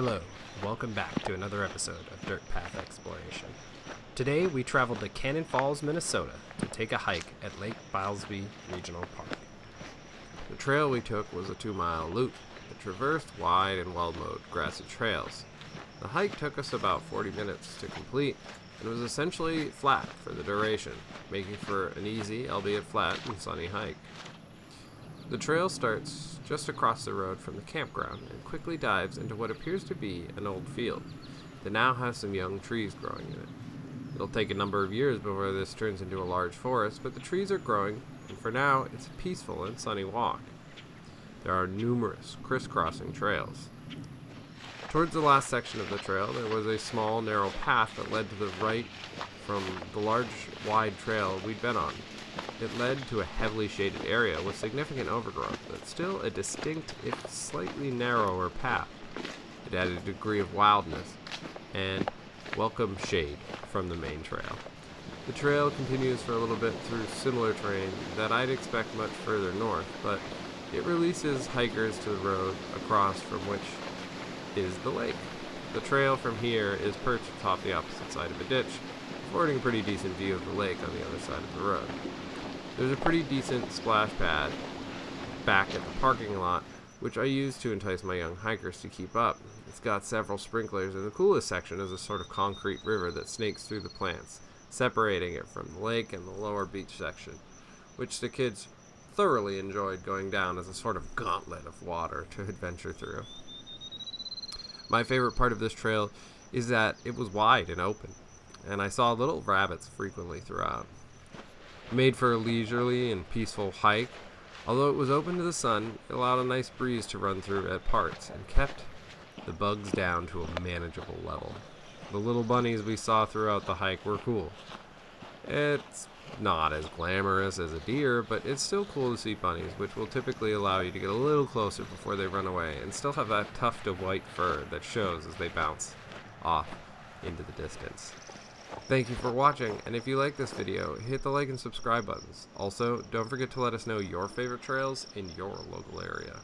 Hello, welcome back to another episode of Dirt Path Exploration. Today we traveled to Cannon Falls, Minnesota to take a hike at Lake Byllesby Regional Park. The trail we took was a 2-mile loop that traversed wide and well-mowed grassy trails. The hike took us about 40 minutes to complete and was essentially flat for the duration, making for an easy, albeit flat and sunny hike. The trail starts just across the road from the campground and quickly dives into what appears to be an old field that now has some young trees growing in it. It'll take a number of years before this turns into a large forest, but the trees are growing, and for now it's a peaceful and sunny walk. There are numerous crisscrossing trails. Towards the last section of the trail, there was a small, narrow path that led to the right from the large, wide trail we'd been on. It led to a heavily shaded area with significant overgrowth, but still a distinct, if slightly narrower path. It added a degree of wildness and welcome shade from the main trail. The trail continues for a little bit through similar terrain that I'd expect much further north, but it releases hikers to the road across from which is the lake. The trail from here is perched atop the opposite side of a ditch, affording a pretty decent view of the lake on the other side of the road. There's a pretty decent splash pad back at the parking lot, which I use to entice my young hikers to keep up. It's got several sprinklers, and the coolest section is a sort of concrete river that snakes through the plants, separating it from the lake and the lower beach section, which the kids thoroughly enjoyed going down as a sort of gauntlet of water to adventure through. My favorite part of this trail is that it was wide and open, and I saw little rabbits frequently throughout. Made for a leisurely and peaceful hike, although it was open to the sun, it allowed a nice breeze to run through at parts and kept the bugs down to a manageable level. The little bunnies we saw throughout the hike were cool. It's not as glamorous as a deer, but it's still cool to see bunnies, which will typically allow you to get a little closer before they run away and still have that tuft of white fur that shows as they bounce off into the distance. Thank you for watching, and if you like this video, hit the like and subscribe buttons. Also, don't forget to let us know your favorite trails in your local area.